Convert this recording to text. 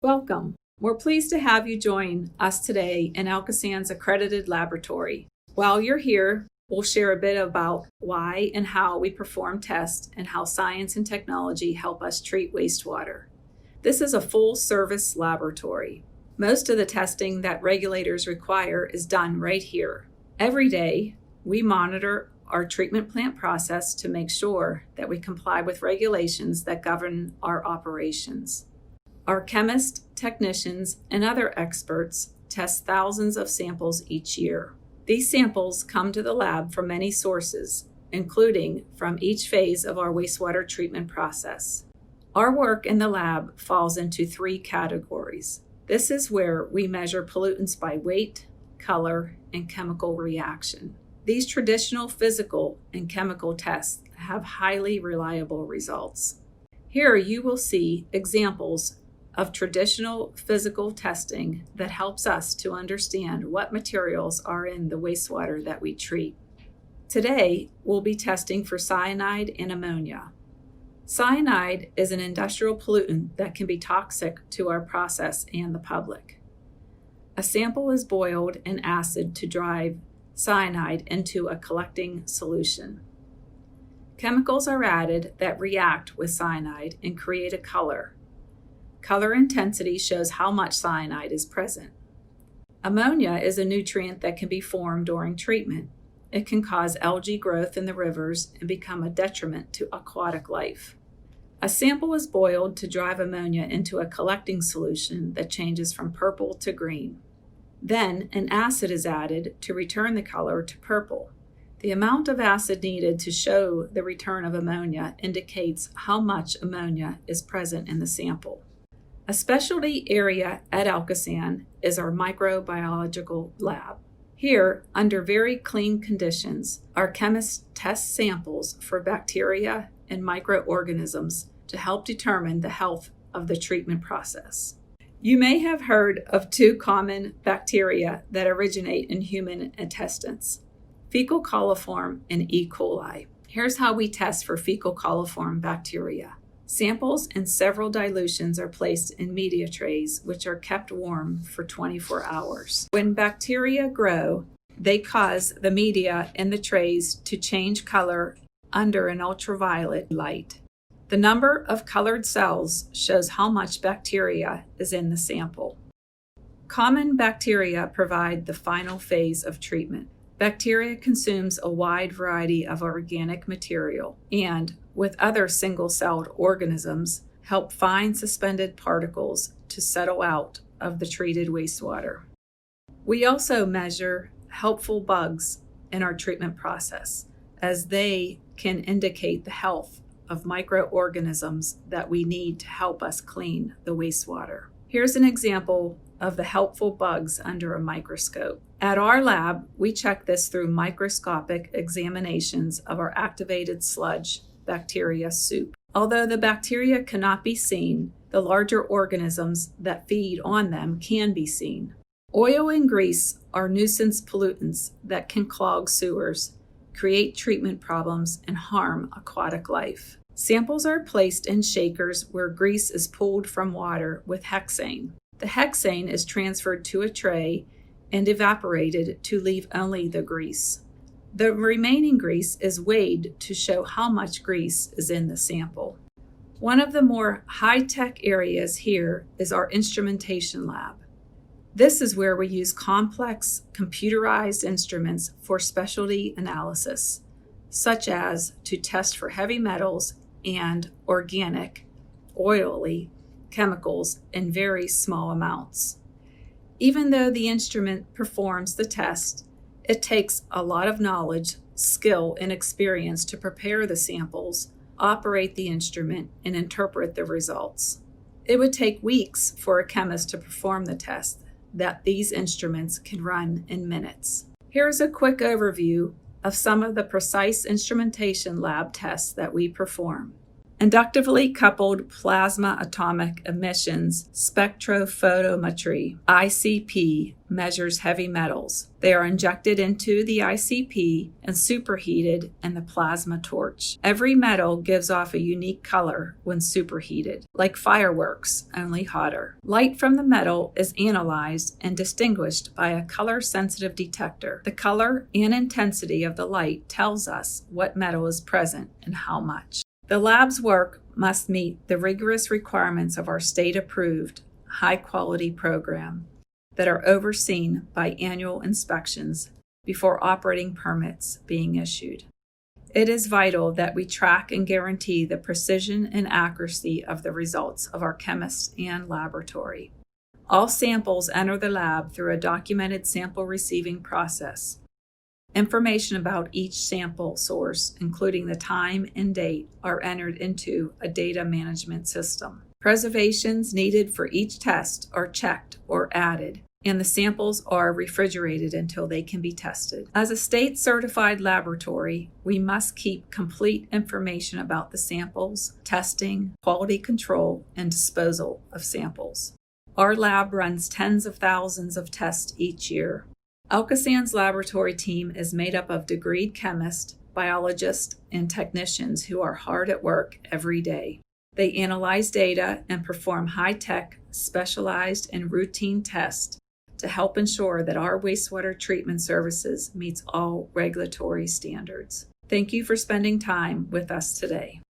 Welcome. We're pleased to have you join us today in ALCOSAN's accredited laboratory. While you're here, we'll share a bit about why and how we perform tests and how science and technology help us treat wastewater. This is a full-service laboratory. Most of the testing that regulators require is done right here. Every day, we monitor our treatment plant process to make sure that we comply with regulations that govern our operations. Our chemists, technicians, and other experts test thousands of samples each year. These samples come to the lab from many sources, including from each phase of our wastewater treatment process. Our work in the lab falls into three categories. This is where we measure pollutants by weight, color, and chemical reaction. These traditional physical and chemical tests have highly reliable results. Here you will see examples of traditional physical testing that helps us to understand what materials are in the wastewater that we treat. Today, we'll be testing for cyanide and ammonia. Cyanide is an industrial pollutant that can be toxic to our process and the public. A sample is boiled in acid to drive cyanide into a collecting solution. Chemicals are added that react with cyanide and create a color. Color intensity shows how much cyanide is present. Ammonia is a nutrient that can be formed during treatment. It can cause algae growth in the rivers and become a detriment to aquatic life. A sample is boiled to drive ammonia into a collecting solution that changes from purple to green. Then an acid is added to return the color to purple. The amount of acid needed to show the return of ammonia indicates how much ammonia is present in the sample. A specialty area at ALCOSAN is our Microbiological Lab. Here, under very clean conditions, our chemists test samples for bacteria and microorganisms to help determine the health of the treatment process. You may have heard of two common bacteria that originate in human intestines, fecal coliform and E. coli. Here's how we test for fecal coliform bacteria. Samples in several dilutions are placed in media trays, which are kept warm for 24 hours. When bacteria grow, they cause the media in the trays to change color under an ultraviolet light. The number of colored cells shows how much bacteria is in the sample. Common bacteria provide the final phase of treatment. Bacteria consumes a wide variety of organic material and, with other single-celled organisms, help find suspended particles to settle out of the treated wastewater. We also measure helpful bugs in our treatment process, as they can indicate the health of microorganisms that we need to help us clean the wastewater. Here's an example of the helpful bugs under a microscope. At our lab, we check this through microscopic examinations of our activated sludge bacteria soup. Although the bacteria cannot be seen, the larger organisms that feed on them can be seen. Oil and grease are nuisance pollutants that can clog sewers, create treatment problems, and harm aquatic life. Samples are placed in shakers where grease is pulled from water with hexane. The hexane is transferred to a tray and evaporated to leave only the grease. The remaining grease is weighed to show how much grease is in the sample. One of the more high-tech areas here is our Instrumentation Lab. This is where we use complex computerized instruments for specialty analysis, such as to test for heavy metals and organic, oily chemicals in very small amounts. Even though the instrument performs the test, it takes a lot of knowledge, skill, and experience to prepare the samples, operate the instrument, and interpret the results. It would take weeks for a chemist to perform the test that these instruments can run in minutes. Here's a quick overview of some of the precise instrumentation lab tests that we perform. Inductively coupled plasma atomic emissions spectrophotometry, ICP, measures heavy metals. They are injected into the ICP and superheated in the plasma torch. Every metal gives off a unique color when superheated, like fireworks, only hotter. Light from the metal is analyzed and distinguished by a color-sensitive detector. The color and intensity of the light tells us what metal is present and how much. The lab's work must meet the rigorous requirements of our state-approved, high-quality program that are overseen by annual inspections before operating permits being issued. It is vital that we track and guarantee the precision and accuracy of the results of our chemists and laboratory. All samples enter the lab through a documented sample receiving process. Information about each sample source, including the time and date, are entered into a data management system. Preservations needed for each test are checked or added, and the samples are refrigerated until they can be tested. As a state-certified laboratory, we must keep complete information about the samples, testing, quality control, and disposal of samples. Our lab runs tens of thousands of tests each year. ALCOSAN's laboratory team is made up of degreed chemists, biologists, and technicians who are hard at work every day. They analyze data and perform high-tech, specialized, and routine tests to help ensure that our wastewater treatment services meets all regulatory standards. Thank you for spending time with us today.